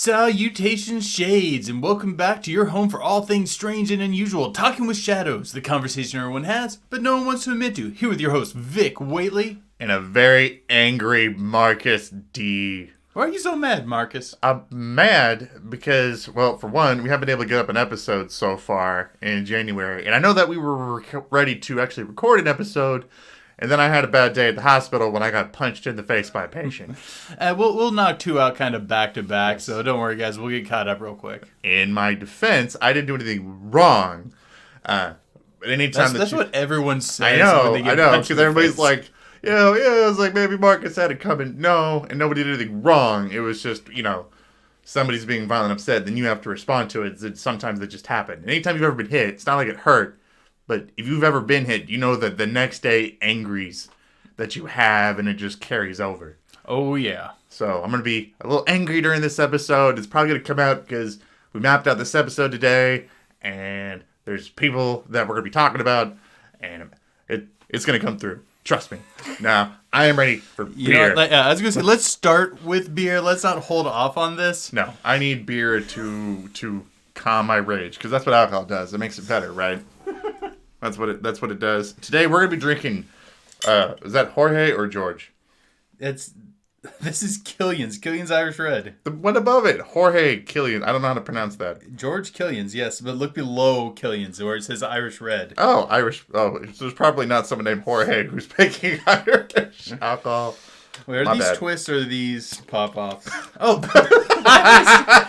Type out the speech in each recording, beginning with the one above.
Salutations, Shades, and welcome back to your home for all things strange and unusual, Talking with Shadows, the conversation everyone has, but no one wants to admit to. Here with your host, Vic Waitley. And a very angry Marcus D. Why are you so mad, Marcus? I'm mad because, well, for one, we haven't been able to get up an episode so far in January. And I know that we were ready to actually record an episode, and then I had a bad day at the hospital when I got punched in the face by a patient. We'll knock two out kind of back to back, so don't worry, guys. We'll get caught up real quick. In my defense, I didn't do anything wrong. But anytime that's what everyone says. I know, when they get punched because everybody's like, yeah, I was like, maybe Marcus had it coming. No, and nobody did anything wrong. It was just, somebody's being violent and upset, then you have to respond to it. Sometimes it just happened. And anytime you've ever been hit, it's not like it hurt. But if you've ever been hit, you know that the next day angries that you have, and it just carries over. Oh, yeah. So I'm going to be a little angry during this episode. It's probably going to come out because we mapped out this episode today, and there's people that we're going to be talking about, and it's going to come through. Trust me. Now, I am ready for beer. I was going to say, let's start with beer. Let's not hold off on this. No, I need beer to calm my rage, because that's what alcohol does. It makes it better, right? That's what it does. Today we're gonna be drinking. Is that Jorge or George? This is Killian's Irish Red. The one above it, Jorge Killian. I don't know how to pronounce that. George Killian's, yes, but look below Killian's where it says Irish Red. Oh, Irish. Oh, so there's probably not someone named Jorge who's making Irish alcohol. Wait, are these twists or are these pop-offs? Oh,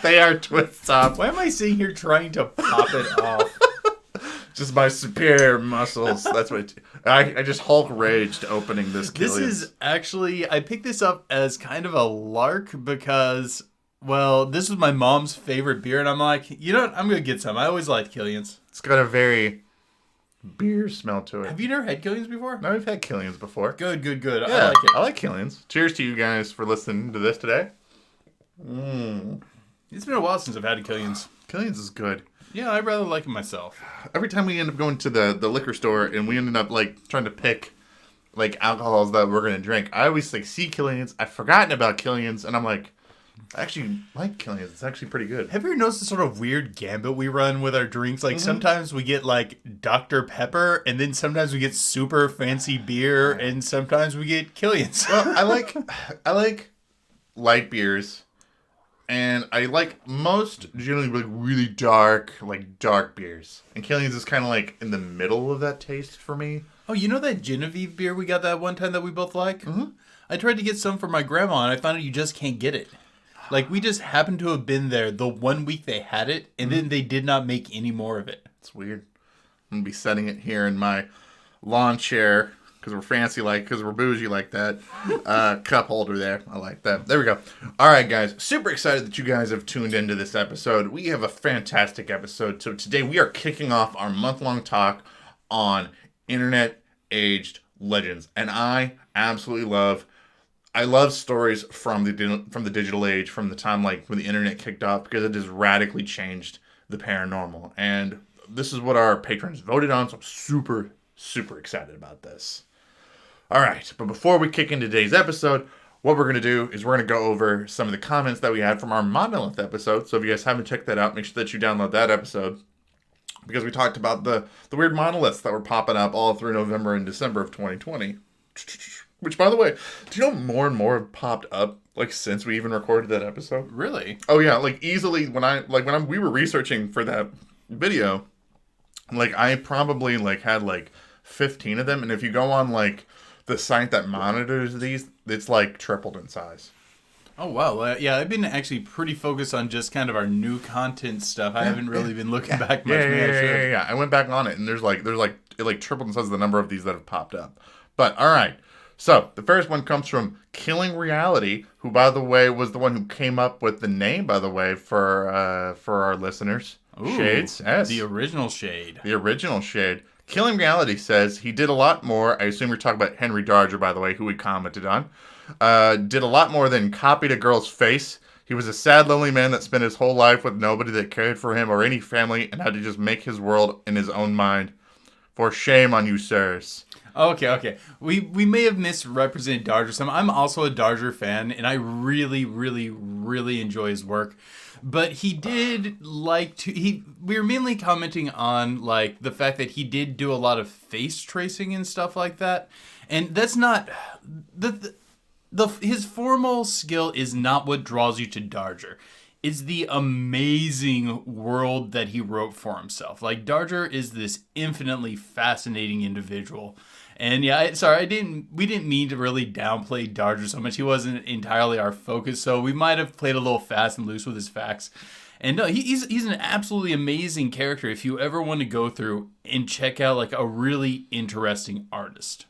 they are twists off. Why am I sitting here trying to pop it off? Just my superior muscles. That's what I just Hulk raged opening this Killian's. This is actually, I picked this up as kind of a lark because, well, this was my mom's favorite beer, and I'm like, you know what? I'm going to get some. I always liked Killian's. It's got a very beer smell to it. Have you never had Killian's before? No, we've had Killian's before. Good. Yeah, I like it. I like Killian's. Cheers to you guys for listening to this today. It's been a while since I've had a Killian's. Killian's is good. Yeah, I rather like it myself. Every time we end up going to the liquor store and we ended up trying to pick alcohols that we're gonna drink, I always see Killian's. I've forgotten about Killian's, and I'm like, I actually like Killian's. It's actually pretty good. Have you ever noticed the sort of weird gambit we run with our drinks? Sometimes we get Dr. Pepper, and then sometimes we get super fancy beer, and sometimes we get Killian's. Well, I like light beers. And I like most generally really dark beers. And Killian's is kind of in the middle of that taste for me. Oh, you know that Genevieve beer we got that one time that we both like? Mm-hmm. I tried to get some for my grandma, and I found out you just can't get it. We just happened to have been there the 1 week they had it, and then they did not make any more of it. It's weird. I'm going to be setting it here in my lawn chair. Because we're fancy because we're bougie like that. Cup holder there. I like that. There we go. All right, guys. Super excited that you guys have tuned into this episode. We have a fantastic episode. So today we are kicking off our month-long talk on internet-aged legends. And I absolutely love stories from the digital age, from the time when the internet kicked off, because it has radically changed the paranormal. And this is what our patrons voted on, so I'm super, super excited about this. All right, but before we kick into today's episode, what we're going to do is we're going to go over some of the comments that we had from our Monolith episode. So if you guys haven't checked that out, make sure that you download that episode, because we talked about the weird monoliths that were popping up all through November and December of 2020. Which, by the way, do you know more and more have popped up since we even recorded that episode? Really? Oh yeah, easily when we were researching for that video, I probably had 15 of them, and if you go on the site that monitors these, it's tripled in size. Oh, wow. Yeah, I've been actually pretty focused on just kind of our new content stuff. I haven't really been looking back much. Yeah. I went back on it, and there's it tripled in size of the number of these that have popped up. But, all right. So, the first one comes from Killing Reality, who, by the way, was the one who came up with the name, by the way, for our listeners. Ooh, Shades, yes. The original Shade. The original Shade. Killing Reality says he did a lot more. I assume you're talking about Henry Darger, by the way, who we commented on. Did a lot more than copied a girl's face. He was a sad, lonely man that spent his whole life with nobody that cared for him or any family and had to just make his world in his own mind. For shame on you, sirs. Okay. We may have misrepresented Darger some. I'm also a Darger fan, and I really, really, really enjoy his work. But he did we were mainly commenting on like the fact that he did do a lot of face tracing and stuff like that. And that's not his formal skill is not what draws you to Darger. It's the amazing world that he wrote for himself. Like, Darger is this infinitely fascinating individual. And yeah, we didn't mean to really downplay Darger so much. He wasn't entirely our focus, so we might have played a little fast and loose with his facts. And no, he's an absolutely amazing character if you ever want to go through and check out like a really interesting artist.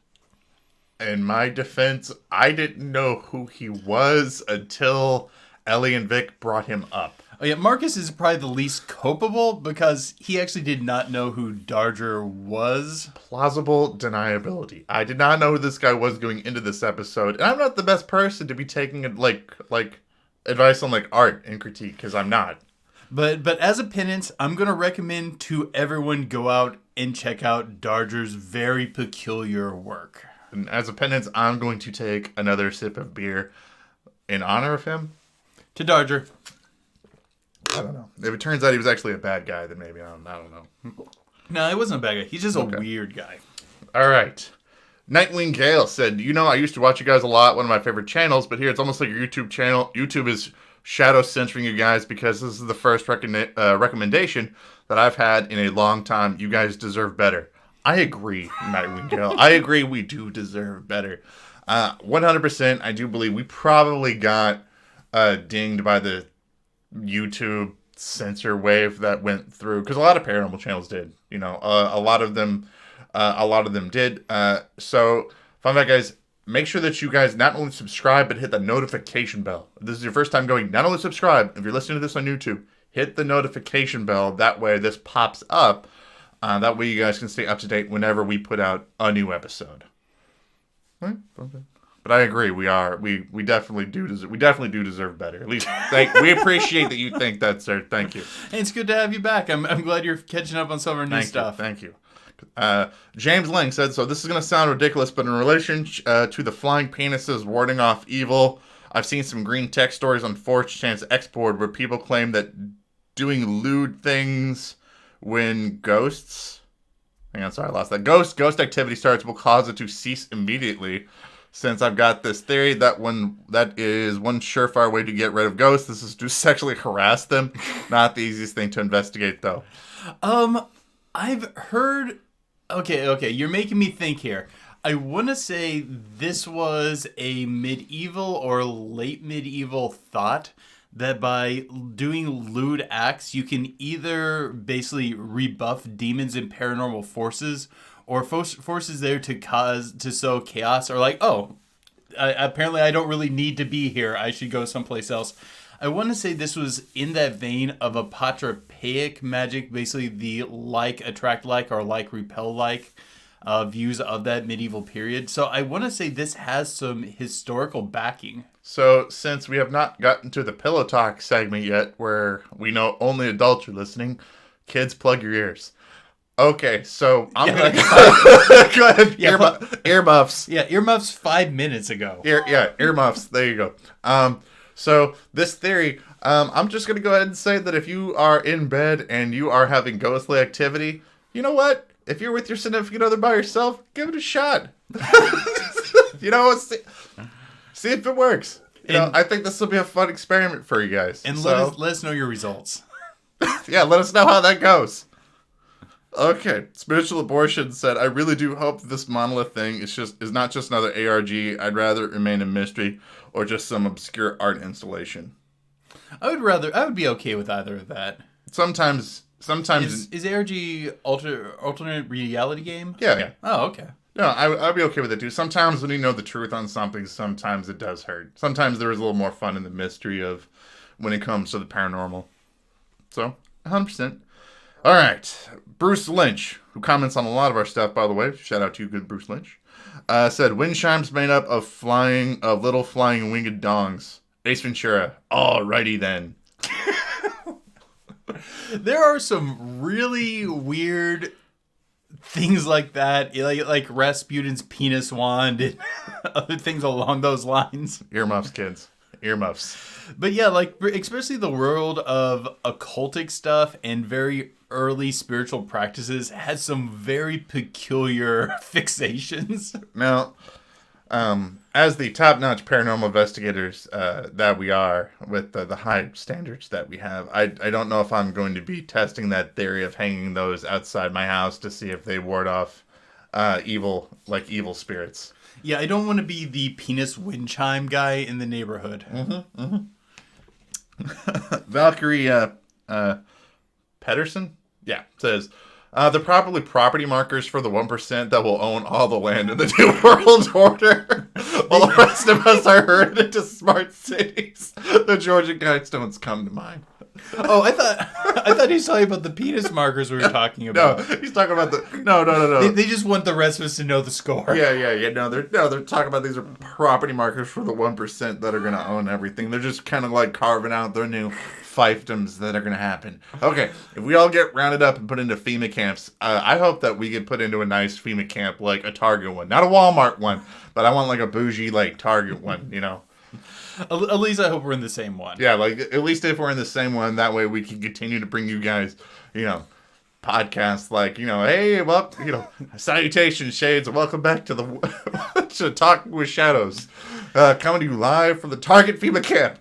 In my defense, I didn't know who he was until Ellie and Vic brought him up. Oh yeah, Marcus is probably the least culpable because he actually did not know who Darger was. Plausible deniability. I did not know who this guy was going into this episode, and I'm not the best person to be taking like advice on like art and critique because I'm not. But as a penance, I'm gonna recommend to everyone go out and check out Darger's very peculiar work. And as a penance, I'm going to take another sip of beer in honor of him. To Darger. I don't know. If it turns out he was actually a bad guy, then maybe I don't know. No, he wasn't a bad guy. He's just a weird guy. All right. Nightwing Gale said, I used to watch you guys a lot, one of my favorite channels, but here it's almost like your YouTube channel. YouTube is shadow censoring you guys because this is the first recommendation that I've had in a long time. You guys deserve better. I agree, Nightwing Gale. I agree we do deserve better. 100%, I do believe we probably got dinged by the YouTube censor wave that went through, because a lot of paranormal channels did. A lot of them did. So, fun fact, guys, make sure that you guys not only subscribe but hit the notification bell. If this is your first time going, not only subscribe. If you're listening to this on YouTube, hit the notification bell. That way, this pops up. That way, you guys can stay up to date whenever we put out a new episode. Right? Okay. But I agree, we definitely do deserve better. At least we appreciate that you think that, sir. Thank you. Hey, it's good to have you back. I'm glad you're catching up on some of our new stuff. Thank you. James Lang said, so this is going to sound ridiculous, but in relation to the flying penises warding off evil, I've seen some green tech stories on 4chan's X-board where people claim that doing lewd things when ghosts... Hang on, sorry, I lost that. Ghost activity starts will cause it to cease immediately. Since I've got this theory that is one surefire way to get rid of ghosts, this is to sexually harass them. Not the easiest thing to investigate, though. I've heard... Okay, you're making me think here. I want to say this was a medieval or late medieval thought that by doing lewd acts, you can either basically rebuff demons and paranormal forces, or forces there to sow chaos, or like, apparently I don't really need to be here. I should go someplace else. I want to say this was in that vein of apotropaic magic, basically the like attract like or like repel like views of that medieval period. So I want to say this has some historical backing. So since we have not gotten to the Pillow Talk segment yet, where we know only adults are listening, kids, plug your ears. Okay, so I'm going to go ahead. Yeah, Earmuffs. Yeah, earmuffs 5 minutes ago. Earmuffs. There you go. So this theory, I'm just going to go ahead and say that if you are in bed and you are having ghostly activity, you know what? If you're with your significant other by yourself, give it a shot. See if it works. I think this will be a fun experiment for you guys. And let us know your results. Yeah, let us know how that goes. Okay, Spiritual Abortion said, I really do hope this monolith thing is not just another ARG. I'd rather it remain a mystery or just some obscure art installation. I would be okay with either of that. Sometimes is ARG alternate reality game? Yeah. Oh, okay. No, I'd be okay with it too. Sometimes when you know the truth on something, sometimes it does hurt. Sometimes there is a little more fun in the mystery of when it comes to the paranormal. So, 100%. All right. Bruce Lynch, who comments on a lot of our stuff, by the way. Shout out to you, good Bruce Lynch. Said, wind chimes made up of little flying winged dongs. Ace Ventura. Alrighty then. There are some really weird things like that, like Rasputin's penis wand and other things along those lines. Earmuffs, kids. Earmuffs. But yeah, like especially the world of occultic stuff and very early spiritual practices has some very peculiar fixations. Now, as the top-notch paranormal investigators that we are, with the high standards that we have, I don't know if I'm going to be testing that theory of hanging those outside my house to see if they ward off evil spirits. Yeah, I don't want to be the penis wind chime guy in the neighborhood. Mm-hmm, mm-hmm. Valkyrie Pedersen? Yeah, says, they're probably property markers for the 1% that will own all the land in the New World Order. While the rest of us are herded into smart cities. The Georgian Guidestones come to mind. Oh, I thought he was talking about the penis markers we were talking about. No, he's talking about the... No. They just want the rest of us to know the score. Yeah. No, they're talking about these are property markers for the 1% that are going to own everything. They're just kind of like carving out their new fiefdoms that are going to happen. Okay, if we all get rounded up and put into FEMA camps, I hope that we get put into a nice FEMA camp, like a Target one. Not a Walmart one, but I want like a bougie, like, Target one, you know? At least I hope we're in the same one. Yeah, like, at least if we're in the same one, that way we can continue to bring you guys, you know, podcasts like, you know, hey, well, you know, salutations, Shades, and welcome back to to Talking with Shadows. Coming to you live from the Target FEMA camp.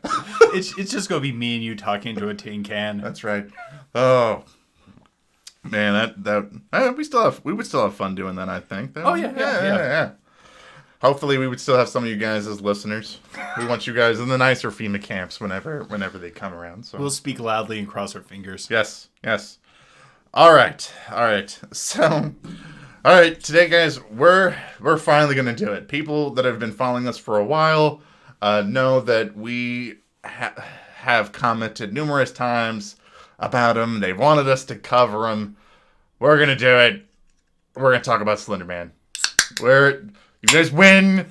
It's just going to be me and you talking to a tin can. That's right. Oh, man, we would still have fun doing that, I think. Oh, yeah. Hopefully, we would still have some of you guys as listeners. We want you guys in the nicer FEMA camps whenever they come around. So we'll speak loudly and cross our fingers. Yes. All right. So, all right, today, guys, we're finally gonna do it. People that have been following us for a while know that we have commented numerous times about them. They wanted us to cover them. We're gonna do it. We're gonna talk about Slenderman. You guys win.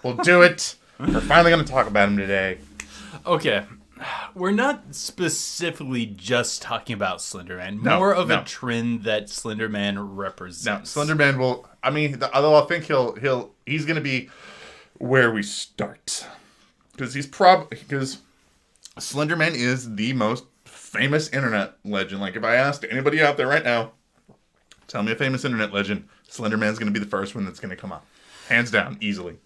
We'll do it. We're finally going to talk about him today. Okay. We're not specifically just talking about Slenderman. No, More of a trend that Slenderman represents. Now, Slenderman will... I mean, although I think he's going to be where we start. Because because Slenderman is the most famous internet legend. Like, if I asked anybody out there right now, tell me a famous internet legend, Slenderman's going to be the first one that's going to come up. Hands down, easily.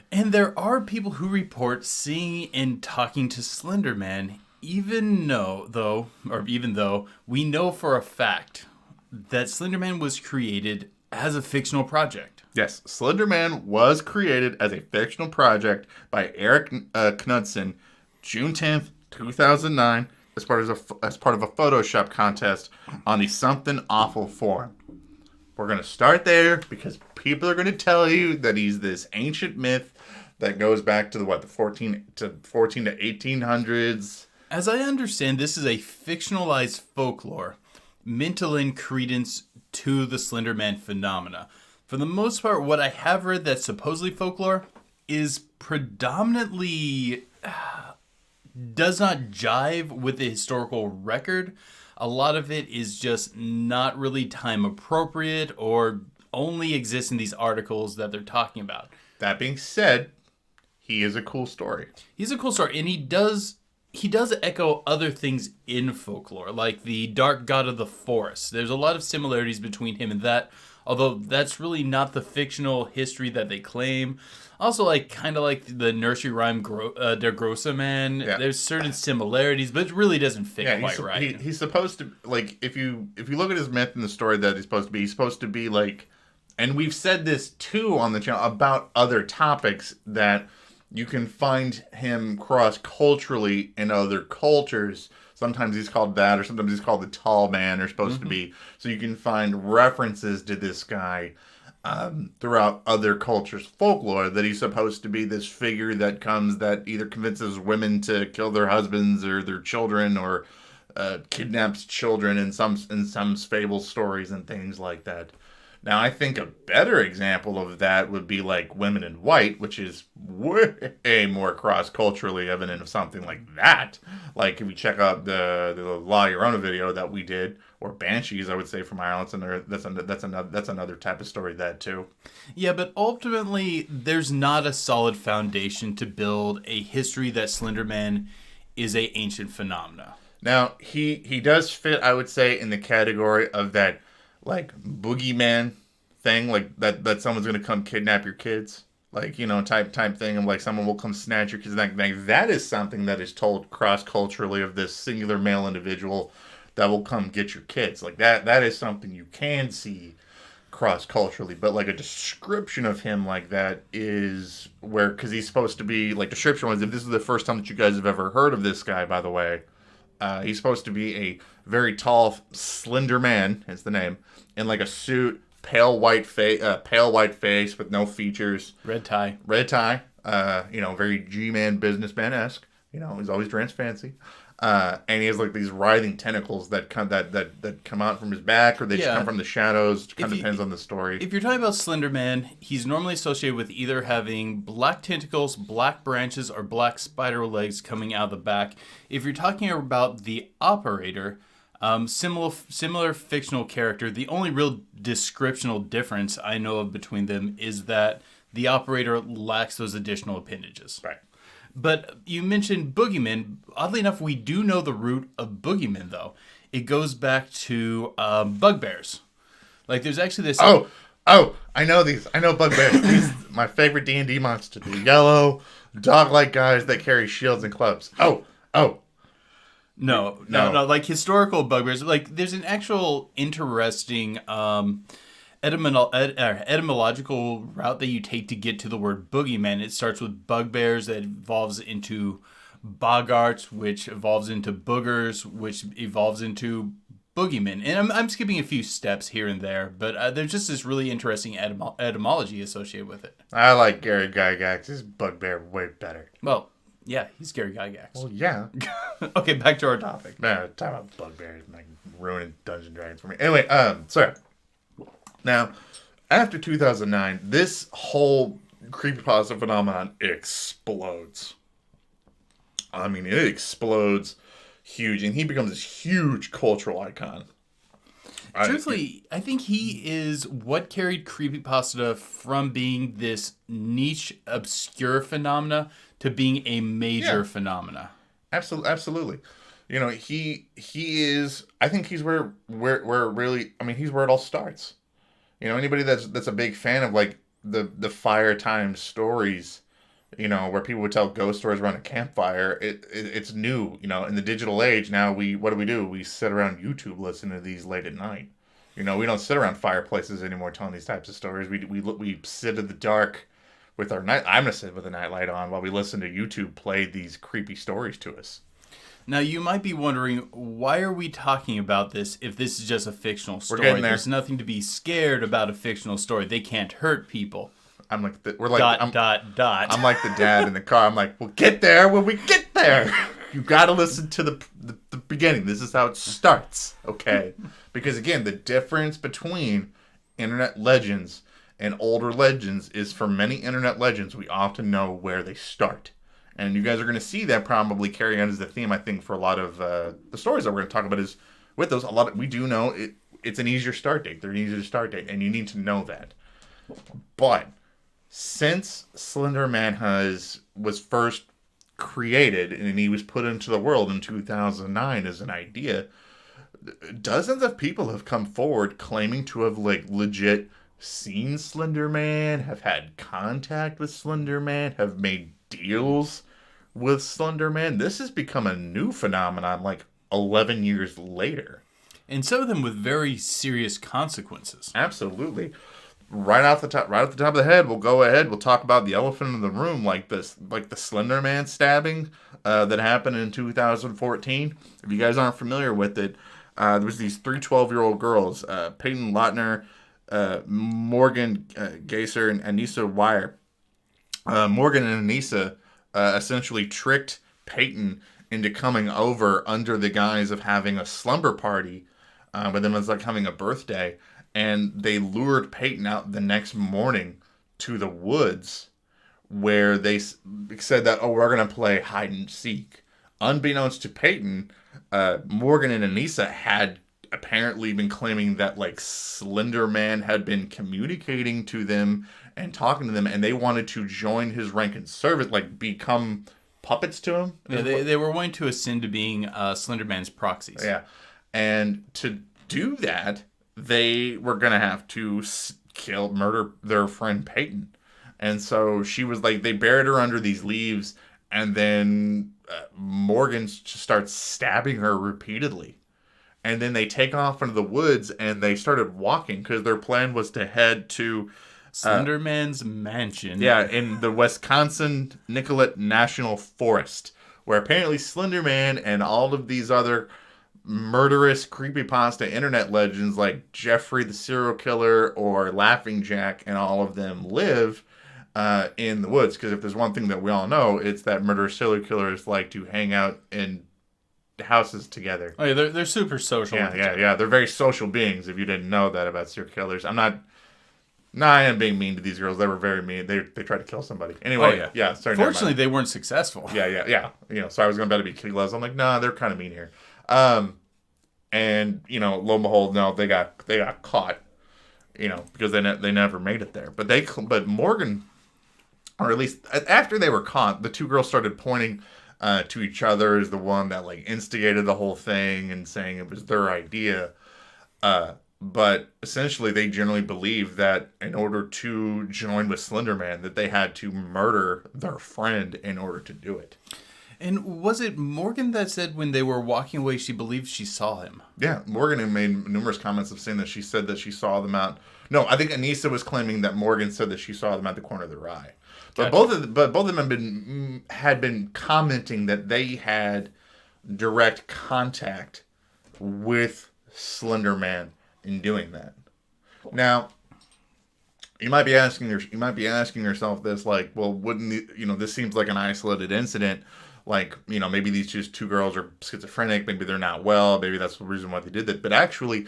And there are people who report seeing and talking to Slenderman, even though we know for a fact that Slenderman was created as a fictional project. Yes, Slenderman was created as a fictional project by Eric Knudsen, June 10th, 2009, as part of a Photoshop contest on the Something Awful forum. We're going to start there because people are going to tell you that he's this ancient myth that goes back to the 14 to 1800s. As I understand, this is a fictionalized folklore meant to lend credence to the Slenderman phenomena. For the most part, what I have read that's supposedly folklore is predominantly does not jive with the historical record. A lot of it is just not really time appropriate or only exists in these articles that they're talking about. That being said, he is a cool story. He's a cool story, and he does echo other things in folklore, like the dark god of the forest. There's a lot of similarities between him and that, although that's really not the fictional history that they claim. Also, kind of like the nursery rhyme Der Grosse Man. Yeah. There's certain similarities, but it really doesn't fit quite right. He's supposed to, if you look at his myth and the story that he's supposed to be like, and we've said this too on the channel about other topics, that you can find him cross-culturally in other cultures. Sometimes he's called that, or sometimes he's called the tall man, or supposed to be. So you can find references to this guy throughout other cultures' folklore, that he's supposed to be this figure that either convinces women to kill their husbands or their children, or kidnaps children in some fable stories and things like that. Now, I think a better example of that would be like Women in White, which is way more cross-culturally evident of something like that. Like, if you check out the La Llorona video that we did, or Banshees, I would say, from Ireland, and that's another type of story, that too. Yeah, but ultimately, there's not a solid foundation to build a history that Slenderman is a ancient phenomena. Now, he does fit, I would say, in the category of that, like, boogeyman thing, like that someone's gonna come kidnap your kids, like, type thing of like someone will come snatch your kids. Like that is something that is told cross culturally of this singular male individual that will come get your kids. Like that is something you can see cross culturally, but like a description of him like that is where, because he's supposed to be like, description was, if this is the first time that you guys have ever heard of this guy, by the way, he's supposed to be a very tall, slender man, hence the name, in like a suit, pale white face with no features, Red tie. Very G-man businessman-esque. He's always dressed fancy, and he has like these writhing tentacles that come out from his back, or they just come from the shadows. It kind of depends on the story. If you're talking about Slenderman, he's normally associated with either having black tentacles, black branches, or black spider legs coming out of the back. If you're talking about the Operator, similar fictional character, the only real descriptional difference I know of between them is that the Operator lacks those additional appendages. Right. But you mentioned boogeymen. Oddly enough, we do know the root of boogeymen, though. It goes back to bugbears. Like, there's actually this... Oh, I know these. I know bugbears. These my favorite D&D monster. The yellow, dog-like guys that carry shields and clubs. Oh. No. Like, historical bugbears. Like, there's an actual interesting... etymological route that you take to get to the word boogeyman. It starts with bugbears, that evolves into boggarts, which evolves into boogers, which evolves into boogeymen. And I'm skipping a few steps here and there, but there's just this really interesting etymology associated with it. I like Gary Gygax's bugbear way better. Well, yeah, he's Gary Gygax. Well, yeah. Okay, back to our topic. Man, talk about bugbears, like ruining Dungeons and Dragons for me. Anyway, sorry. Now, after 2009, this whole creepypasta phenomenon explodes. I mean, it explodes huge, and he becomes this huge cultural icon. Truthfully, I think he is what carried creepypasta from being this niche, obscure phenomena to being a major phenomena. Absolutely. He is. I think he's where really. I mean, he's where it all starts. Anybody that's a big fan of like the fire time stories, where people would tell ghost stories around a campfire. It's new, in the digital age now. What do? We sit around YouTube listening to these late at night. We don't sit around fireplaces anymore telling these types of stories. We sit in the dark with our night. I'm gonna sit with a nightlight on while we listen to YouTube play these creepy stories to us. Now, you might be wondering, why are we talking about this if this is just a fictional story? We're getting there. There's nothing to be scared about a fictional story. They can't hurt people. I'm like, I'm like the dad in the car. I'm like, we'll get there when we get there. You got to listen to the beginning. This is how it starts, okay? Because, again, the difference between internet legends and older legends is, for many internet legends, we often know where they start. And you guys are going to see that probably carry on as the theme, I think, for a lot of the stories that we're going to talk about. Is with those, we do know it's an easier start date. They're an easier start date, and you need to know that. But since Slenderman was first created and he was put into the world in 2009 as an idea, dozens of people have come forward claiming to have like legit seen Slenderman, have had contact with Slenderman, have made deals with Slenderman. This has become a new phenomenon like 11 years later. And some of them with very serious consequences. Absolutely. Right off the top of the head, we'll talk about the elephant in the room, like the Slenderman stabbing that happened in 2014. If you guys aren't familiar with it, there was these three 12-year-old girls, Peyton Lautner, Morgan Geyser and Anissa Wire. Morgan and Anissa essentially tricked Peyton into coming over under the guise of having a slumber party, but then it was like having a birthday, and they lured Peyton out the next morning to the woods where they said that, oh, we're going to play hide and seek. Unbeknownst to Peyton, Morgan and Anissa had apparently been claiming that like Slenderman had been communicating to them and talking to them, and they wanted to join his rank and service, like become puppets to him. Yeah, they were wanting to ascend to being Slenderman's proxies. Yeah, and to do that, they were gonna have to murder their friend Peyton. And so she was like, they buried her under these leaves, and then Morgan starts stabbing her repeatedly. And then they take off into the woods, and they started walking because their plan was to head to Slenderman's mansion. Yeah, in the Wisconsin Nicollet National Forest, where apparently Slenderman and all of these other murderous creepypasta internet legends like Jeffrey the Serial Killer or Laughing Jack and all of them live in the woods. Because if there's one thing that we all know, it's that murderous serial killers like to hang out in houses together. Oh, yeah, they're super social. Yeah. They're very social beings. If you didn't know that about serial killers, I am being mean to these girls. They were very mean. They tried to kill somebody. Anyway, yeah. Sorry. Fortunately, they weren't successful. Yeah. So I was going to be kid gloves. I'm like, nah, they're kind of mean here. And lo and behold, no, they got caught. Because they never made it there. But Morgan, or at least after they were caught, the two girls started pointing to each other as the one that like instigated the whole thing and saying it was their idea. But essentially, they generally believed that in order to join with Slenderman, that they had to murder their friend in order to do it. And was it Morgan that said when they were walking away, she believed she saw him? Yeah, Morgan had made numerous comments of saying that she said that she saw them out. No, I think Anissa was claiming that Morgan said that she saw them at the corner of their eye. But gotcha. both of them had been commenting that they had direct contact with Slenderman in doing that. Now, you might be asking yourself this, like, well, wouldn't this seems like an isolated incident? Like, maybe these just two girls are schizophrenic, maybe they're not well, maybe that's the reason why they did that. But actually,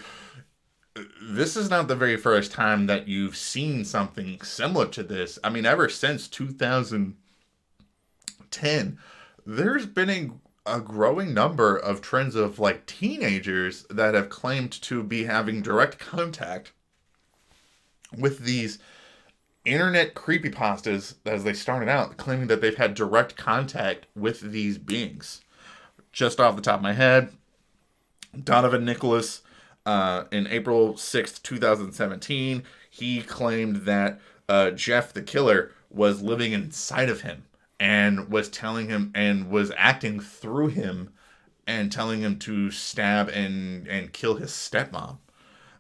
this is not the very first time that you've seen something similar to this. I mean, ever since 2010, there's been a growing number of trends of like teenagers that have claimed to be having direct contact with these internet creepypastas as they started out, claiming that they've had direct contact with these beings. Just off the top of my head, Donovan Nicholas, in April 6th, 2017, he claimed that Jeff the Killer was living inside of him and was telling him and was acting through him and telling him to stab and kill his stepmom.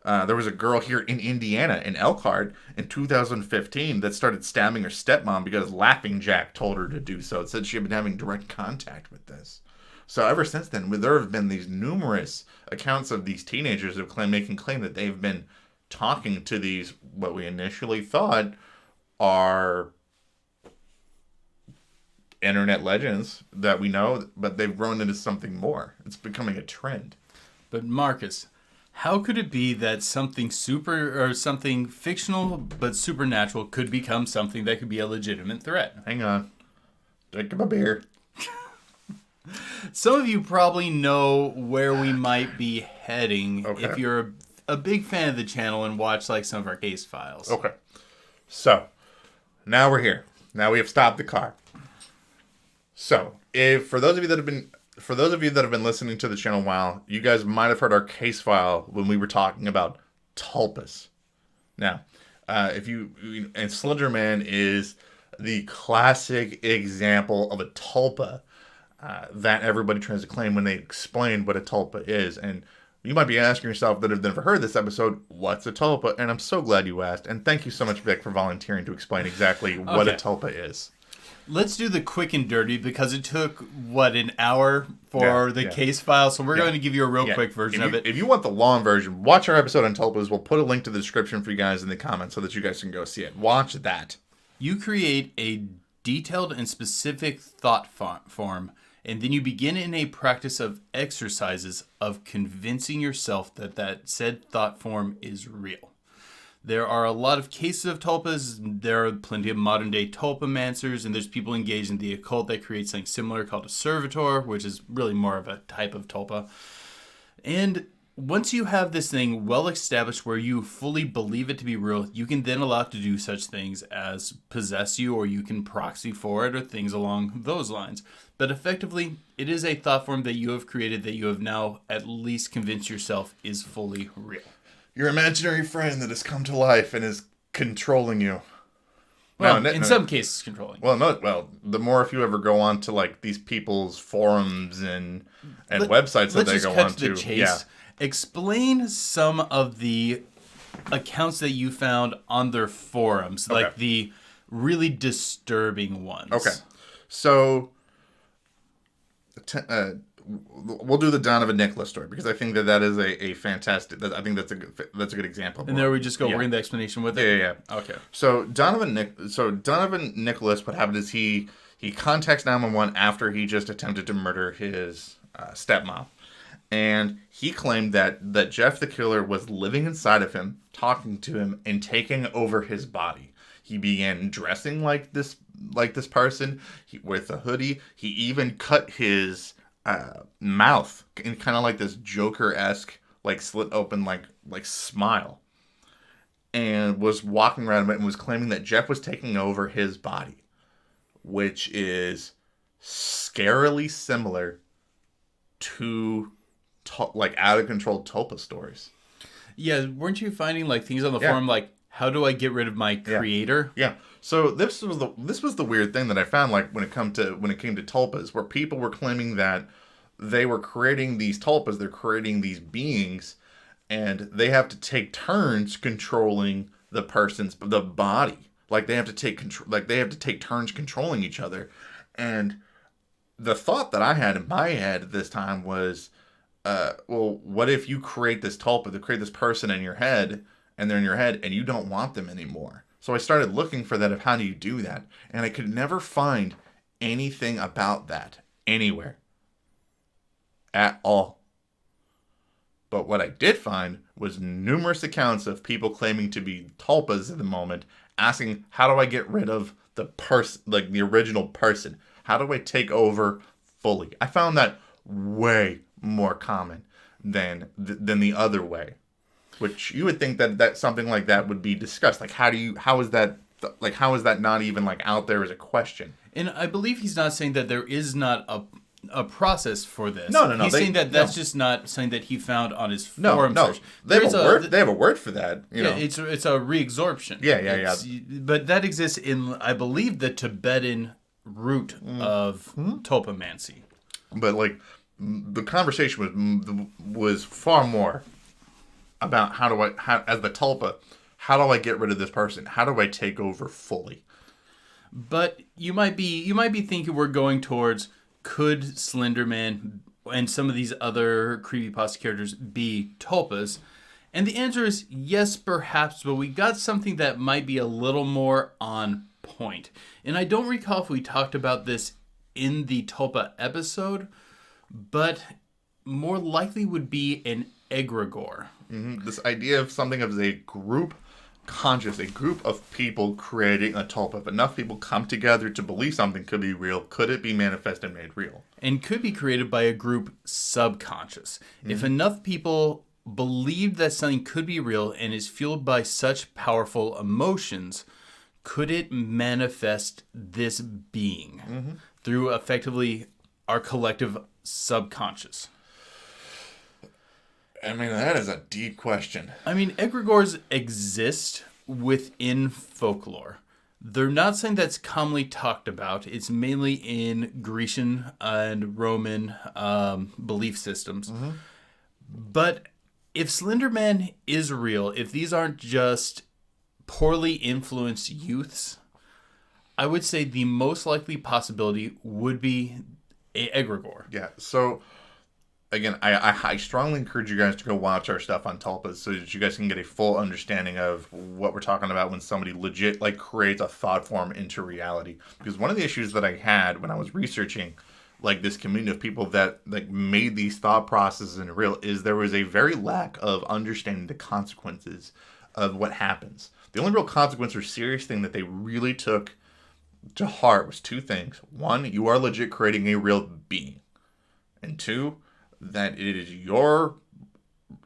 There was a girl here in Indiana, in Elkhart, in 2015 that started stabbing her stepmom because Laughing Jack told her to do so. It said she had been having direct contact with this. So ever since then, there have been these numerous accounts of these teenagers making claim that they've been talking to these, what we initially thought are internet legends that we know, but they've grown into something more. It's becoming a trend. But Marcus, how could it be that something something fictional but supernatural could become something that could be a legitimate threat? Hang on. Drink my beer. Some of you probably know where we might be heading if you're a big fan of the channel and watch like some of our case files. Okay. So, now we're here. Now we have stopped the car. So, for those of you that have been listening to the channel a while, you guys might have heard our case file when we were talking about tulpas. Now, and Slenderman is the classic example of a tulpa that everybody tries to claim when they explain what a tulpa is. And you might be asking yourself that have never heard this episode, what's a tulpa? And I'm so glad you asked. And thank you so much, Vic, for volunteering to explain exactly what a tulpa is. Let's do the quick and dirty because it took, an hour for the case file. So we're going to give you a real quick version of it. If you want the long version, watch our episode on tulpas. We'll put a link to the description for you guys in the comments so that you guys can go see it. Watch that. You create a detailed and specific thought form, and then you begin in a practice of exercises of convincing yourself that said thought form is real. There are a lot of cases of tulpas. There are plenty of modern-day tulpamancers, and there's people engaged in the occult that create something similar called a servitor, which is really more of a type of tulpa. And once you have this thing well established where you fully believe it to be real, you can then allow it to do such things as possess you, or you can proxy for it, or things along those lines. But effectively, it is a thought form that you have created that you have now at least convinced yourself is fully real. Your imaginary friend that has come to life and is controlling you. Well, in some cases, controlling. Well, the more if you ever go on to like these people's forums and websites that they go on to. Yeah. Explain some of the accounts that you found on their forums, like the really disturbing ones. Okay. So, we'll do the Donovan Nicholas story because I think that is a fantastic. I think that's a good example. And there we just go. We're in the explanation with it. Yeah. Okay. So Donovan Nicholas, what happened is he contacts 911 after he just attempted to murder his stepmom, and he claimed that Jeff the killer was living inside of him, talking to him, and taking over his body. He began dressing like this person with a hoodie. He even cut his mouth in kind of like this Joker-esque, like slit open, like smile, and was walking around and was claiming that Jeff was taking over his body, which is scarily similar to like out of control tulpa stories. Yeah, weren't you finding like things on the forum like, how do I get rid of my creator? Yeah. So this was the weird thing that I found, like when it came to tulpas, where people were claiming that they were creating these tulpas, they're creating these beings, and they have to take turns controlling the body. Like they have to take turns controlling each other. And the thought that I had in my head at this time was, well, what if you create this tulpa, to create this person in your head, and they're in your head, and you don't want them anymore? So I started looking for that of how do you do that, and I could never find anything about that anywhere at all. But what I did find was numerous accounts of people claiming to be tulpas at the moment, asking, how do I get rid of the person, like the original person? How do I take over fully? I found that way more common than the other way. Which you would think that something like that would be discussed. Like, how is that not even like out there as a question? And I believe he's not saying that there is not a process for this. No. He's saying that's just not something that he found on his forum search. They have a word for that. It's a reabsorption. Yeah. But that exists in, I believe, the Tibetan root of tulpamancy. But like the conversation was far more about how as the tulpa, how do I get rid of this person? How do I take over fully? But you might be thinking we're going towards, could Slenderman and some of these other creepypasta characters be tulpas? And the answer is yes, perhaps, but we got something that might be a little more on point. And I don't recall if we talked about this in the tulpa episode, but more likely would be an egregore. Mm-hmm. This idea of something as a group conscious, a group of people creating a tulpa. If enough people come together to believe something could be real, could it be manifest and made real? And could be created by a group subconscious. Mm-hmm. If enough people believe that something could be real and is fueled by such powerful emotions, could it manifest this being through effectively our collective subconscious? I mean, that is a deep question. I mean, egregores exist within folklore. They're not something that's commonly talked about. It's mainly in Grecian and Roman belief systems. Mm-hmm. But if Slenderman is real, if these aren't just poorly influenced youths, I would say the most likely possibility would be a egregore. Yeah. So again, I strongly encourage you guys to go watch our stuff on Tulpas so that you guys can get a full understanding of what we're talking about when somebody legit like creates a thought form into reality. Because one of the issues that I had when I was researching like this community of people that like made these thought processes into real is there was a very lack of understanding the consequences of what happens. The only real consequence or serious thing that they really took to heart was two things. One, you are legit creating a real being. And two, that it is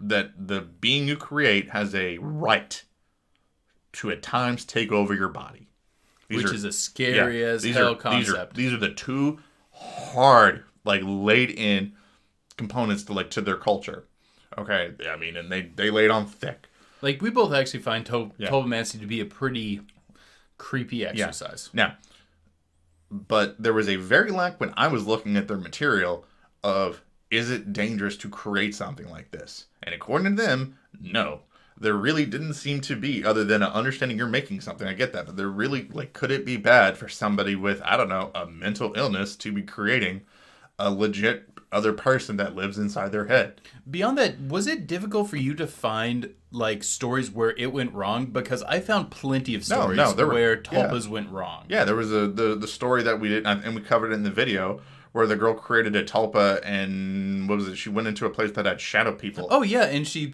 that the being you create has a right to at times take over your body. Which is a scary as hell concept. These are the two hard, like laid in components to their culture. Okay, I mean, and they laid on thick. Like we both actually find tulpamancy to be a pretty creepy exercise. Yeah. Now, but there was a very lack when I was looking at their material of, is it dangerous to create something like this? And according to them, no. There really didn't seem to be, other than an understanding you're making something. I get that. But there really, like, could it be bad for somebody with, I don't know, a mental illness to be creating a legit other person that lives inside their head? Beyond that, was it difficult for you to find, like, stories where it went wrong? Because I found plenty of stories where tulpas went wrong. Yeah, there was the story that we did, and we covered it in the video, where the girl created a tulpa and, what was it, she went into a place that had shadow people. Oh, yeah, and she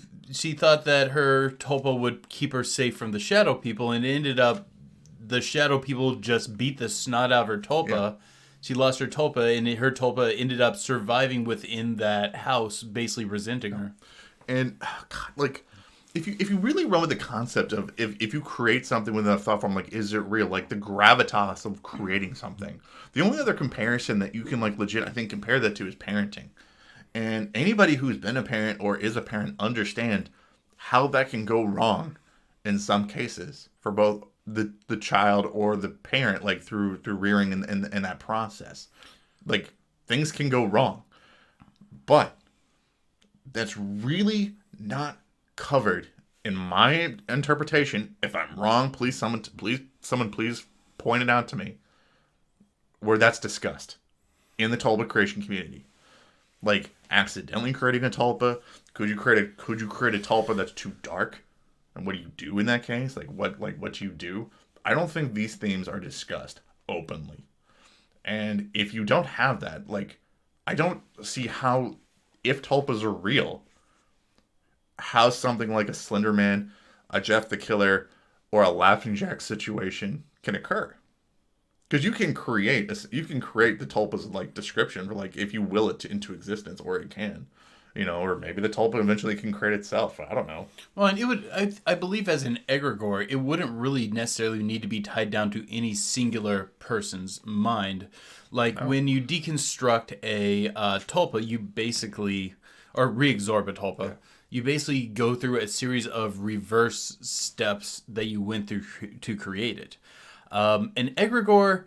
thought that her tulpa would keep her safe from the shadow people, and it ended up the shadow people just beat the snot out of her tulpa. Yeah. She lost her tulpa, and her tulpa ended up surviving within that house, basically resenting her. And, God, like, if you really run with the concept of if you create something within a thought form, like, is it real? Like, the gravitas of creating something. The only other comparison that you can, like, legit, I think, compare that to is parenting. And anybody who's been a parent or is a parent understand how that can go wrong in some cases for both the child or the parent, like, through rearing in that process. Like, things can go wrong. But that's really not covered in my interpretation. If I'm wrong, someone please point it out to me where that's discussed in the tulpa creation community. Like, accidentally creating a tulpa. Could you create a tulpa that's too dark? And what do you do in that case? What do you do? I don't think these themes are discussed openly. And if you don't have that, like, I don't see how, if tulpas are real, how something like a Slenderman, a Jeff the Killer, or a Laughing Jack situation can occur. Because you can create the tulpa's, like, description for, like, if you will it into existence, or it can, or maybe the tulpa eventually can create itself. I don't know. Well, and it would, I believe, as an egregore, it wouldn't really necessarily need to be tied down to any singular person's mind. Like, when you deconstruct a tulpa, you basically, or reabsorb a tulpa, you basically go through a series of reverse steps that you went through to create it. An egregore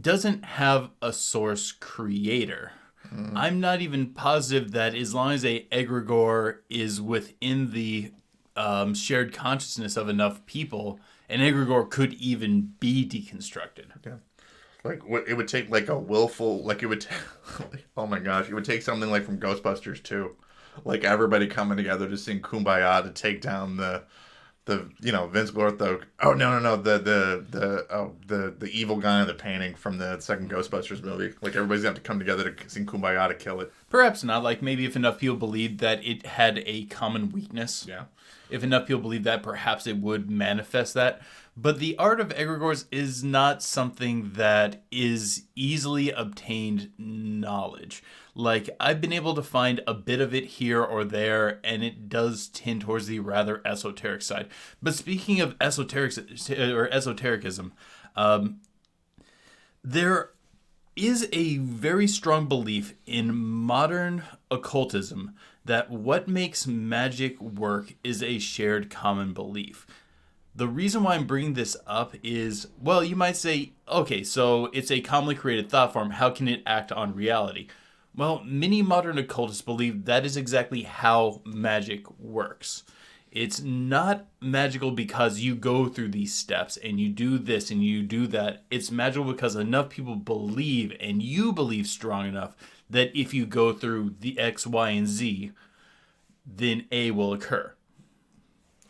doesn't have a source creator. I'm not even positive that as long as a egregore is within the shared consciousness of enough people, an egregore could even be deconstructed. Yeah. Like, it would take, like, a willful, like, it would oh my gosh, it would take something like from Ghostbusters 2. Like, everybody coming together to sing Kumbaya to take down the Vince Glortho. Oh, no, the evil guy in the painting from the second Ghostbusters movie. Like, everybody's gonna have to come together to sing Kumbaya to kill it. Perhaps not. Like, maybe if enough people believed that it had a common weakness. Yeah. If enough people believe that, perhaps it would manifest that. But the art of egregores is not something that is easily obtained knowledge. Like, I've been able to find a bit of it here or there, and it does tend towards the rather esoteric side. But speaking of esotericism, there is a very strong belief in modern occultism that what makes magic work is a shared common belief. The reason why I'm bringing this up is, well, you might say, okay, so it's a commonly created thought form. How can it act on reality? Well, many modern occultists believe that is exactly how magic works. It's not magical because you go through these steps and you do this and you do that. It's magical because enough people believe, and you believe strong enough, that if you go through the X, Y, and Z, then A will occur.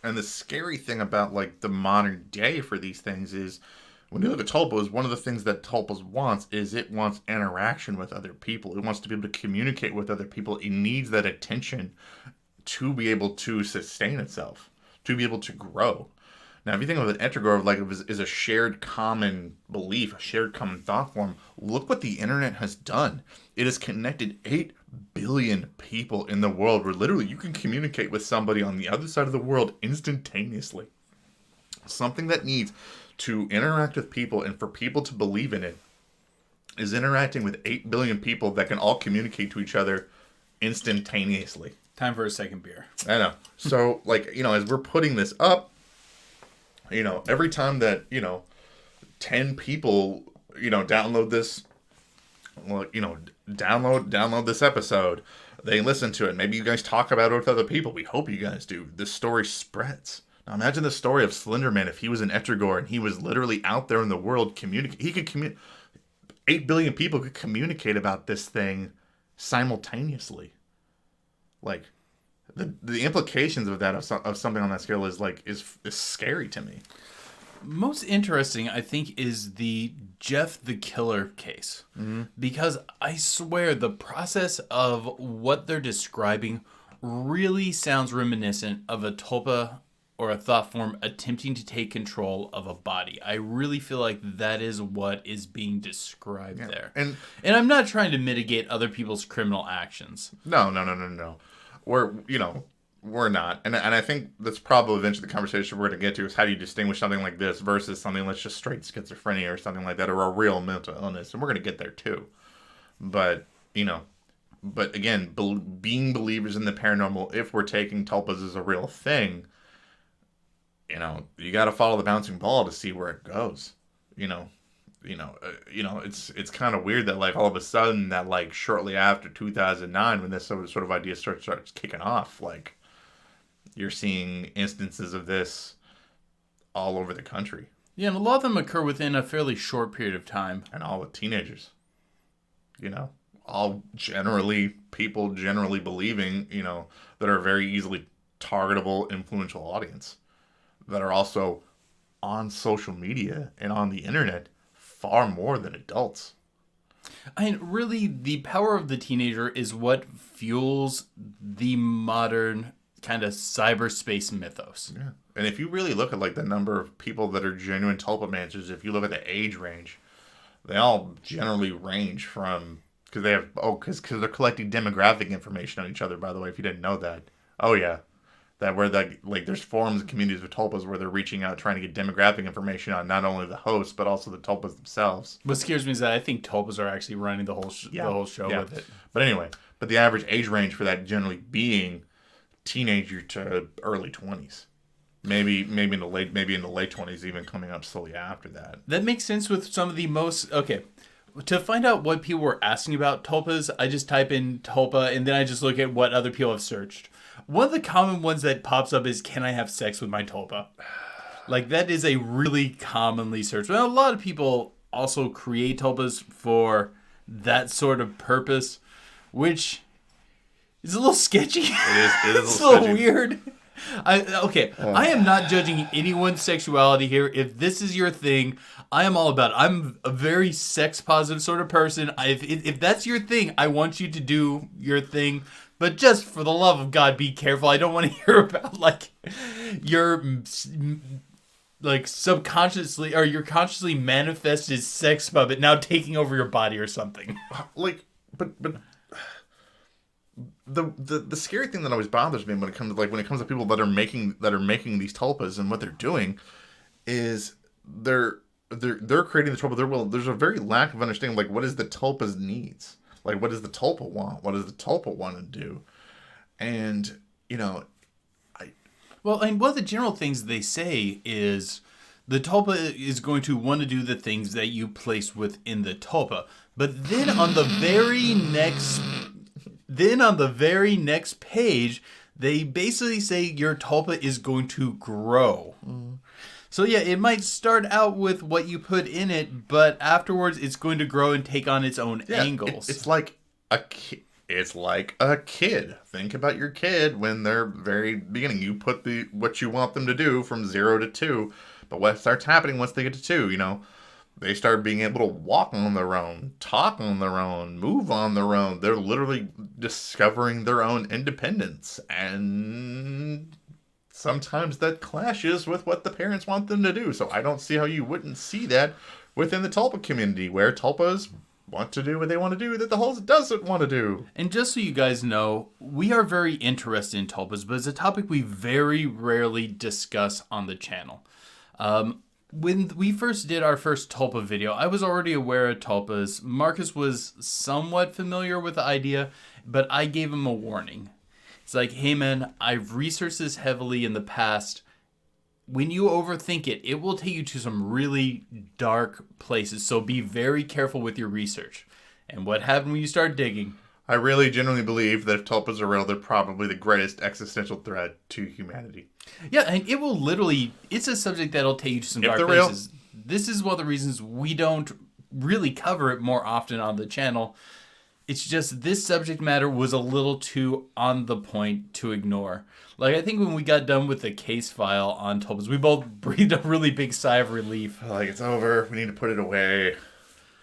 And the scary thing about like the modern day for these things is when you look at Tulpas, one of the things that Tulpas wants is it wants interaction with other people. It wants to be able to communicate with other people. It needs that attention to be able to sustain itself, to be able to grow. Now, if you think of an Etrigor like is a shared common belief, a shared common thought form, look what the internet has done. It has connected 8 billion people in the world where literally you can communicate with somebody on the other side of the world instantaneously. Something that needs to interact with people and for people to believe in it is interacting with 8 billion people that can all communicate to each other instantaneously. Time for a second beer. I know. So, like, as we're putting this up, every time that, 10 people, download this, download this episode, they listen to it. Maybe you guys talk about it with other people. We hope you guys do. This story spreads. Now, imagine the story of Slenderman if he was an Etrigor and he was literally out there in the world communicating. He could communicate. 8 billion people could communicate about this thing simultaneously. Like, the implications of that of something on that scale is scary to me. Most interesting, I think, is the Jeff the Killer case. Mm-hmm. Because I swear the process of what they're describing really sounds reminiscent of a tulpa or a thought form attempting to take control of a body. I really feel like that is what is being described there. And I'm not trying to mitigate other people's criminal actions. No. We're not. And I think that's probably eventually the conversation we're going to get to is how do you distinguish something like this versus something that's just straight schizophrenia or something like that, or a real mental illness. And we're going to get there too. But again, being believers in the paranormal, if we're taking tulpas as a real thing, you got to follow the bouncing ball to see where it goes. It's kind of weird that like all of a sudden that like shortly after 2009 when this sort of idea starts kicking off, like you're seeing instances of this all over the country. Yeah, and a lot of them occur within a fairly short period of time. And all with teenagers. All people generally believing, that are very easily targetable, influential audience that are also on social media and on the internet far more than adults. And really, the power of the teenager is what fuels the modern kind of cyberspace mythos. Yeah. And if you really look at like the number of people that are genuine tulpamancers, if you look at the age range, they all generally range from because they're collecting demographic information on each other. By the way, if you didn't know that, that where there's forums and communities of tulpas where they're reaching out trying to get demographic information on not only the hosts but also the tulpas themselves. What scares me is that I think tulpas are actually running the whole show with it. But anyway, the average age range for that generally being teenager to early 20s. Maybe in the late 20s, even coming up slowly after that. That makes sense with some of the most to find out what people were asking about tulpas, I just type in tulpa and then I just look at what other people have searched. One of the common ones that pops up is, can I have sex with my tulpa? Like, that is a really commonly searched. Well, a lot of people also create tulpas for that sort of purpose, which is a little sketchy. It is it's a little weird. I am not judging anyone's sexuality here. If this is your thing, I am all about it. I'm a very sex positive sort of person. If that's your thing, I want you to do your thing. But just for the love of God, be careful. I don't want to hear about your subconsciously or your consciously manifested sex puppet now taking over your body or something. But the scary thing that always bothers me when it comes to people that are making these tulpas and what they're doing is they're creating the tulpa. There's a very lack of understanding what is the tulpa's needs. Like, what does the tulpa want? What does the tulpa want to do? And, Well, and one of the general things they say is the tulpa is going to want to do the things that you place within the tulpa. But then on the very next page, They basically say your tulpa is going to grow. So yeah, it might start out with what you put in it, but afterwards it's going to grow and take on its own angles. It's like it's like a kid. Think about your kid when they're very beginning. You put what you want them to do from 0 to 2, but what starts happening once they get to 2, they start being able to walk on their own, talk on their own, move on their own. They're literally discovering their own independence. And sometimes that clashes with what the parents want them to do. So I don't see how you wouldn't see that within the tulpa community, where tulpas want to do what they want to do that the host doesn't want to do. And just so you guys know, we are very interested in tulpas, but it's a topic we very rarely discuss on the channel. When we first did our first tulpa video, I was already aware of tulpas. Marcus was somewhat familiar with the idea, but I gave him a warning. It's like, hey man, I've researched this heavily in the past. When you overthink it, it will take you to some really dark places. So be very careful with your research. And what happened when you start digging? I really genuinely believe that if tulpas are real, they're probably the greatest existential threat to humanity. Yeah, and it will literally, it's a subject that'll take you to some dark places. This is one of the reasons we don't really cover it more often on the channel. It's just this subject matter was a little too on the point to ignore. Like, I think when we got done with the case file on tulpas, we both breathed a really big sigh of relief. Like, it's over. We need to put it away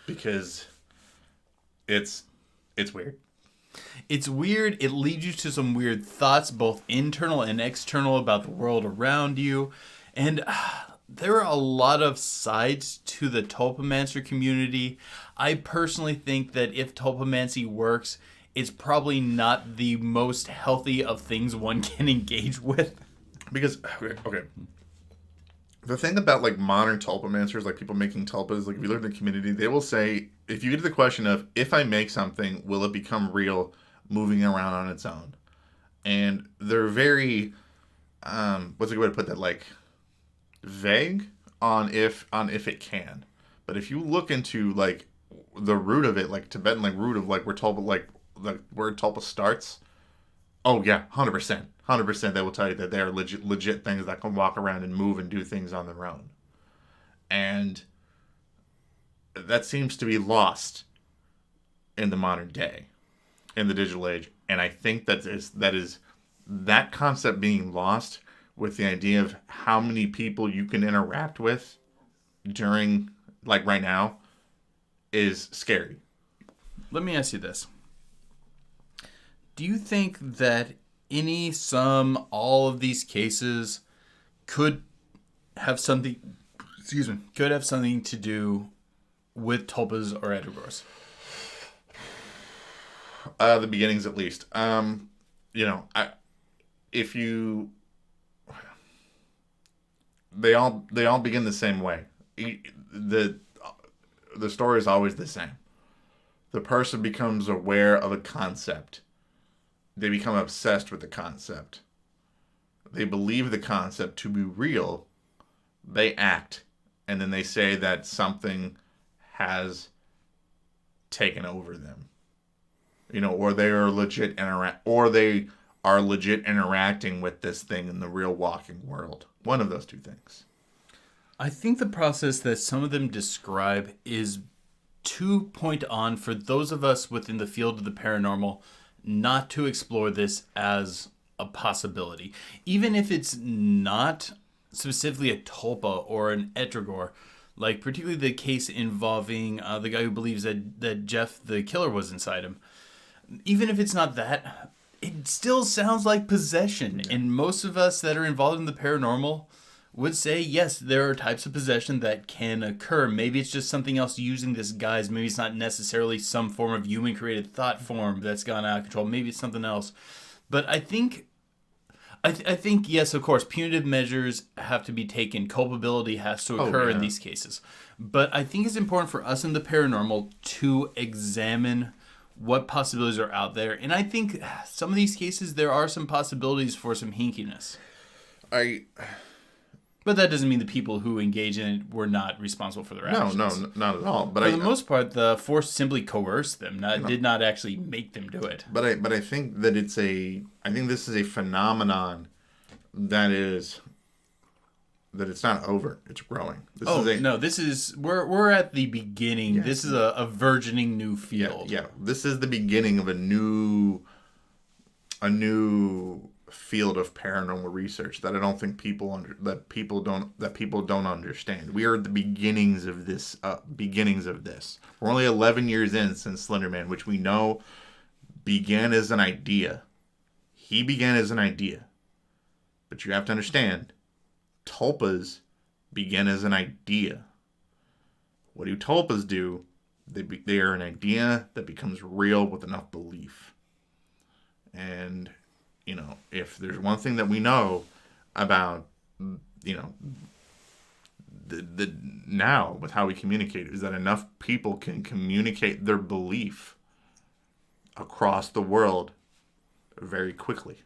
because it's weird. It's weird. It leads you to some weird thoughts, both internal and external, about the world around you. And there are a lot of sides to the tulpamancer community. I personally think that if tulpamancy works, it's probably not the most healthy of things one can engage with. Because, okay. The thing about, like, modern tulpamancers, like people making tulpas, like if you look at the community, they will say, if you get to the question of, if I make something, will it become real moving around on its own? And they're very, what's a good way to put that, like, vague on if it can. But if you look into, like, the root of it, like Tibetan, like, root of, like, where tulpa, like where tulpa starts, oh yeah, 100%. 100% they will tell you that they are legit things that can walk around and move and do things on their own. And that seems to be lost in the modern day, in the digital age. And I think that concept being lost with the idea of how many people you can interact with during, like right now, is scary. Let me ask you this. Do you think that any, some, all of these cases could have something, could have something to do with tulpas or edrigors? The beginnings, at least. They all begin the same way. The story is always the same. The person becomes aware of a concept. They become obsessed with the concept. They believe the concept to be real. They act. And then they say that something has taken over them. Or they are legit interacting with this thing in the real walking world. One of those two things. I think the process that some of them describe is too point on for those of us within the field of the paranormal not to explore this as a possibility. Even if it's not specifically a tulpa or an etrigor, like particularly the case involving the guy who believes that Jeff the killer was inside him. Even if it's not that, it still sounds like possession. Yeah. And most of us that are involved in the paranormal would say, yes, there are types of possession that can occur. Maybe it's just something else using this guise. Maybe it's not necessarily some form of human-created thought form that's gone out of control. Maybe it's something else. But I think, yes, of course, punitive measures have to be taken. Culpability has to occur in these cases. But I think it's important for us in the paranormal to examine what possibilities are out there. And I think some of these cases, there are some possibilities for some hinkiness. But that doesn't mean the people who engage in it were not responsible for their actions. No, not at all. But For the most part, the Force simply coerced them, did not actually make them do it. But I think that I think this is a phenomenon that it's not over. It's growing. We're at the beginning. Yeah. This is a burgeoning new field. Yeah. This is the beginning of a new field of paranormal research that I don't think people don't understand. We are at the beginnings of this. We're only 11 years in since Slenderman, which we know began as an idea. He began as an idea, but you have to understand, tulpas began as an idea. What do tulpas do? They are an idea that becomes real with enough belief. And if there's one thing that we know about, the now with how we communicate is that enough people can communicate their belief across the world very quickly.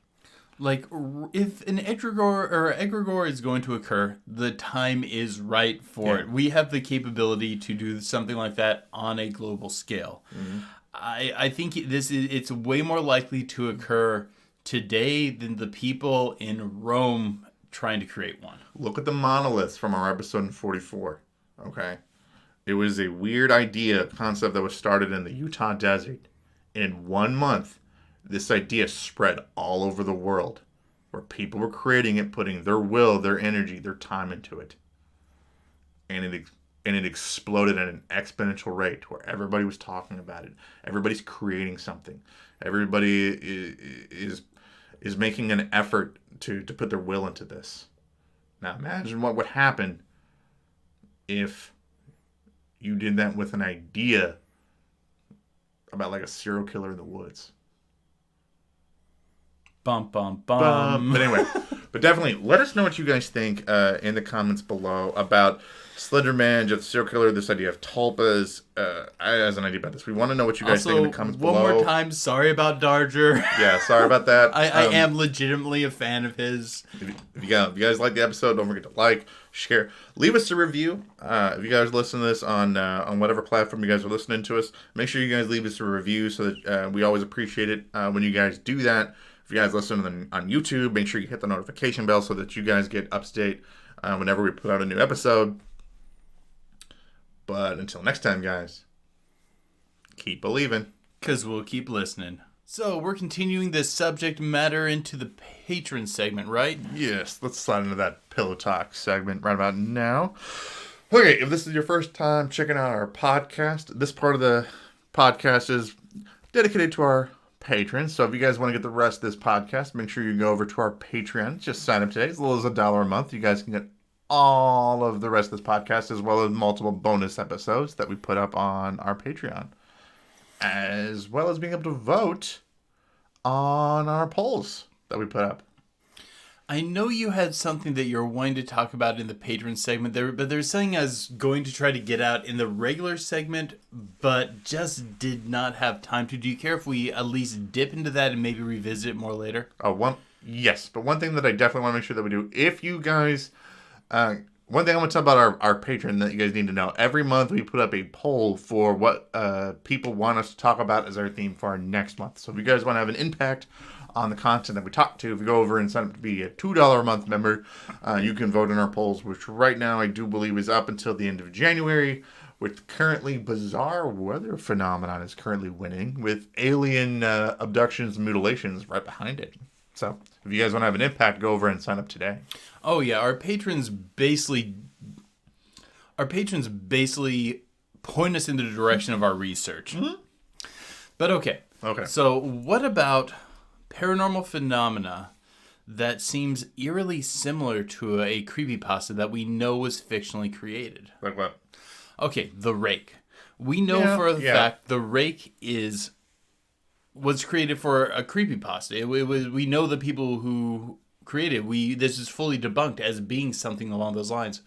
Like, if an egregore is going to occur, the time is right for it. We have the capability to do something like that on a global scale. Mm-hmm. I think it's way more likely to occur today than the people in Rome trying to create one. Look at the monoliths from our episode 44. Okay, it was a weird concept that was started in the Utah desert. In 1 month, this idea spread all over the world, where people were creating it, putting their will, their energy, their time into it, and it exploded at an exponential rate where everybody was talking about it. Everybody's creating something. Everybody is making an effort to put their will into this. Now imagine what would happen if you did that with an idea about like a serial killer in the woods. Bum, bum, bum. But anyway, definitely let us know what you guys think in the comments below about Slenderman, just serial killer, this idea of tulpas. As an idea about this, we want to know what you guys think in the comments below. One more time, sorry about Darger. Yeah, sorry about that. I am legitimately a fan of his. If you guys like the episode, don't forget to like, share, leave us a review. If you guys listen to this on whatever platform you guys are listening to us, make sure you guys leave us a review so that we always appreciate it when you guys do that. If you guys listen on YouTube, make sure you hit the notification bell so that you guys get up to date whenever we put out a new episode. But until next time, guys, keep believing. 'Cause we'll keep listening. So we're continuing this subject matter into the patron segment, right? Yes, let's slide into that pillow talk segment right about now. Okay, if this is your first time checking out our podcast, this part of the podcast is dedicated to our patrons. So if you guys want to get the rest of this podcast, make sure you go over to our Patreon. Just sign up today. As little as $1 a month. You guys can get all of the rest of this podcast, as well as multiple bonus episodes that we put up on our Patreon, as well as being able to vote on our polls that we put up. I know you had something that you're wanting to talk about in the patron segment there, but there's something I was going to try to get out in the regular segment, but just did not have time to. Do you care if we at least dip into that and maybe revisit it more later? Yes, but one thing that I definitely want to make sure that we do, if you guys... one thing I want to talk about our Patreon that you guys need to know. Every month we put up a poll for what people want us to talk about as our theme for our next month. So if you guys want to have an impact on the content that we talk to, if you go over and sign up to be a $2 a month member, you can vote in our polls, which right now I do believe is up until the end of January, with currently bizarre weather phenomenon is currently winning, with alien abductions and mutilations right behind it. So if you guys want to have an impact, go over and sign up today. Oh yeah, our patrons basically point us in the direction of our research. Mm-hmm. But okay. So what about paranormal phenomena that seems eerily similar to a creepypasta that we know was fictionally created? Like what? Okay, the rake. We know for a fact the rake was created for a creepypasta. We know the people who created it. This is fully debunked as being something along those lines.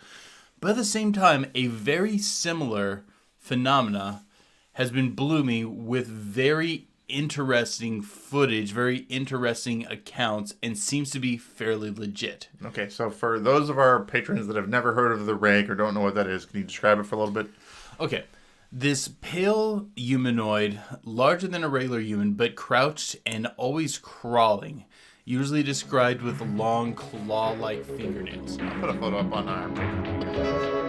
But at the same time, a very similar phenomena has been blooming with very interesting footage, very interesting accounts, and seems to be fairly legit. Okay, so for those of our patrons that have never heard of the rake or don't know what that is, can you describe it for a little bit? Okay. This pale humanoid, larger than a regular human, but crouched and always crawling, usually described with long claw-like fingernails. I'll put a photo up on our Patreon.